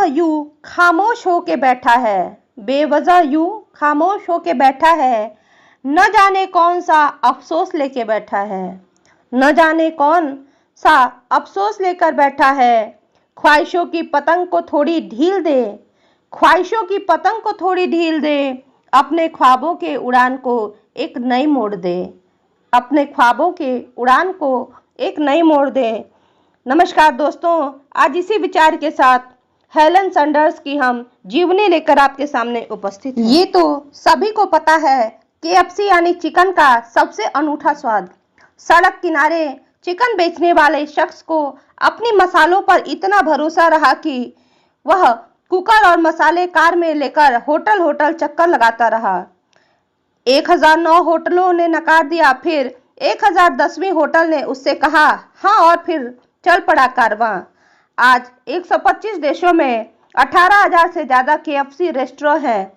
बेवजह यूं खामोश होके बैठा है, बेवजह यूं खामोश होके बैठा है, न जाने कौन सा अफसोस लेके बैठा है, न जाने कौन सा अफसोस लेकर बैठा है। ख्वाहिशों की पतंग को थोड़ी ढील दे, ख्वाहिशों की पतंग को थोड़ी ढील दे, अपने ख्वाबों के उड़ान को एक नई मोड़ दे, अपने ख्वाबों के उड़ान को एक नई मोड़ दे। नमस्कार दोस्तों, आज इसी विचार के साथ हेलन सैंडर्स की हम जीवनी लेकर आपके सामने उपस्थित हैं। ये तो सभी को पता है, केएफसी यानी चिकन का सबसे अनूठा स्वाद। सड़क किनारे चिकन बेचने वाले शख्स को अपनी मसालों पर इतना भरोसा रहा कि वह कुकर और मसाले कार में लेकर होटल होटल चक्कर लगाता रहा। 1009 होटलों ने नकार दिया, फिर 1010वीं होटल ने उससे कहा हाँ, और फिर चल पड़ा कारवां। आज 125 देशों में 18,000 से ज्यादा केएफसी रेस्टोरेंट हैं।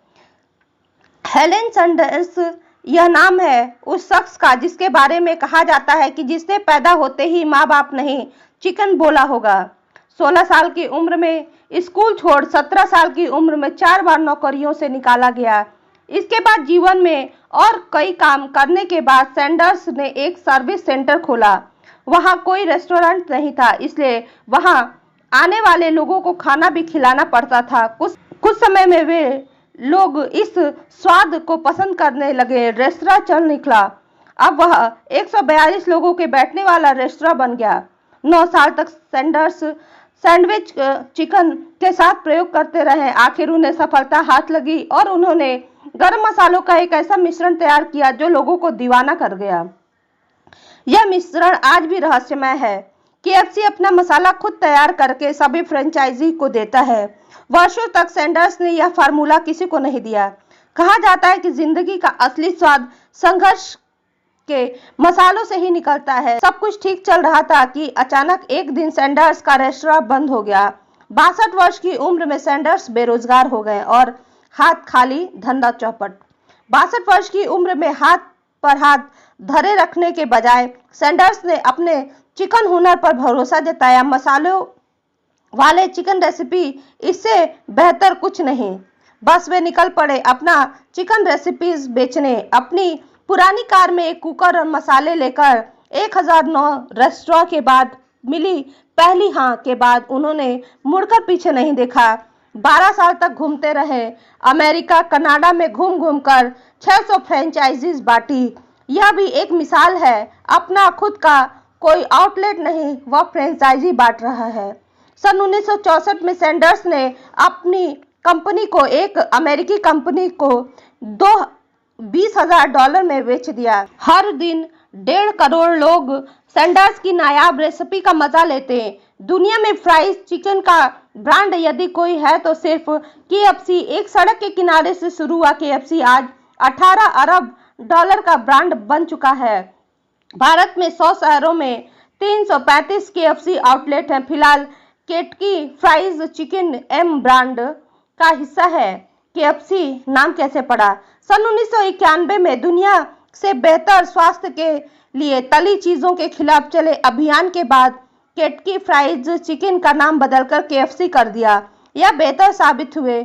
हेलन सैंडर्स यह नाम है उस शख्स का जिसके बारे में कहा जाता है कि जिसने पैदा होते ही माँ बाप नहीं चिकन बोला होगा। 16 साल की उम्र में स्कूल छोड़ 17 साल की उम्र में 4 बार नौकरियों से निकाला गया। इसके बाद जीवन में और कई काम करने के बाद सैंडर्स ने एक सर्विस सेंटर खोला। वहाँ कोई रेस्टोरेंट नहीं था, इसलिए वहाँ आने वाले लोगों को खाना भी खिलाना पड़ता था। कुछ समय में वे लोग इस स्वाद को पसंद करने लगे। रेस्तरां चल निकला। अब वह 142 लोगों के बैठने वाला रेस्तरां बन गया। 9 साल तक सैंडर्स सैंडविच चिकन के साथ प्रयोग करते रहे। आखिर उन्हें सफलता हाथ लगी और उन्होंने गरम मसालों का एक ऐसा मिश्रण तैयार किया जो लोगों को दीवाना कर गया। यह मिश्रण आज भी रहस्यमय है। केएफसी अपना मसाला खुद तैयार करके सभी फ्रेंचाइजी को देता है। वर्षों तक सैंडर्स ने यह फार्मूला किसी को नहीं दिया। कहा जाता है कि जिंदगी का असली स्वाद संघर्ष के मसालों से ही निकलता है। सब कुछ ठीक चल रहा था कि अचानक एक दिन सैंडर्स का रेस्टोरेंट बंद हो गया। 62 वर्ष की उम्र में सैंडर्स बेरोजगार हो गए और हाथ खाली, धंधा चौपट। 62 वर्ष की उम्र में हाथ पर हाथ धरे रखने के बजाय सैंडर्स ने अपने चिकन हुनर पर भरोसा जताया। मसालों वाले चिकन रेसिपी इससे बेहतर कुछ नहीं। बस वे निकल पड़े अपना चिकन रेसिपीज बेचने। अपनी पुरानी कार में एक कुकर और मसाले लेकर 1009 रेस्टोरेंट के बाद मिली पहली हाँ के बाद उन्होंने मुड़कर पीछे नहीं देखा। 12 साल तक घूमते रहे। अमेरिका, कनाडा में घूम घूम कर 600 फ्रेंचाइजीज बांटी। यह भी एक मिसाल है। अपना खुद का कोई आउटलेट नहीं, वह फ्रेंचाइजी बांट रहा है। सन 1964 में सैंडर्स ने अपनी कंपनी को एक अमेरिकी कंपनी को $20,000 में बेच दिया। हर दिन 1.5 करोड़ लोग सैंडर्स की नायाब रेसिपी का मजा लेते हैं। दुनिया में फ्राइज चिकन का ब्रांड यदि कोई है तो सिर्फ केएफसी। एक सड़क के किनारे से शुरू हुआ केएफसी आज $18 अरब का ब्रांड बन चुका है। भारत में 100 शहरों में 335 केएफसी आउटलेट हैं। फिलहाल Kentucky fried chicken Yum brand का हिस्सा है। केएफसी नाम कैसे पड़ा? सन 1991 में दुनिया से बेहतर स्वास्थ्य के लिए तली चीजों के खिलाफ चले अभियान के बाद केंटकी फ्राइज चिकन का नाम बदलकर केएफसी कर दिया। यह बेहतर साबित हुए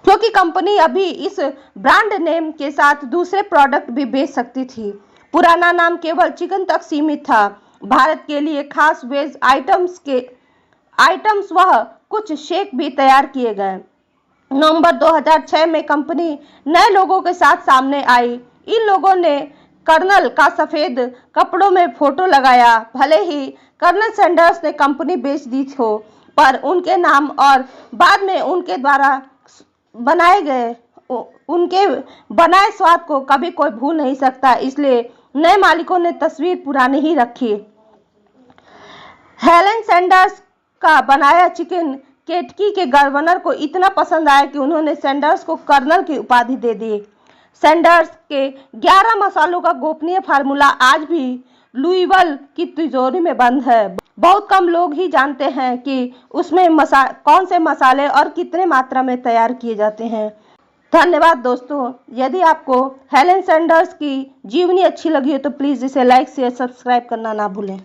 क्योंकि कंपनी अभी इस ब्रांड नेम के साथ दूसरे प्रोडक्ट भी बेच सकती थी। पुराना नाम केवल चिकन तक सीमित था। भारत के लिए खास वेज आइटम्स वह कुछ शेक भी तैयार किए गए। नवंबर 2006 में कंपनी नए लोगों के साथ सामने आई। इन लोगों ने कर्नल का सफेद कपड़ों में फोटो लगाया। भले ही कर्नल सैंडर्स ने कंपनी बेच दी हो, पर उनके नाम और बाद में उनके द्वारा उनके बनाए स्वाद को कभी कोई भूल नहीं सकता। इसलिए नए मालिकों ने तस्वीर पुरानी ही रखी। हेलन सैंडर्स का बनाया चिकन केंटकी के गवर्नर को इतना पसंद आया कि उन्होंने सैंडर्स को कर्नल की उपाधि दे दी। सैंडर्स के 11 मसालों का गोपनीय फार्मूला आज भी लुइवल की तिजोरी में बंद है। बहुत कम लोग ही जानते हैं कि उसमें कौन से मसाले और कितने मात्रा में तैयार किए जाते हैं। धन्यवाद दोस्तों। यदि आपको हेलन सैंडर्स की जीवनी अच्छी लगी हो तो प्लीज़ इसे लाइक, शेयर, सब्सक्राइब करना ना भूलें।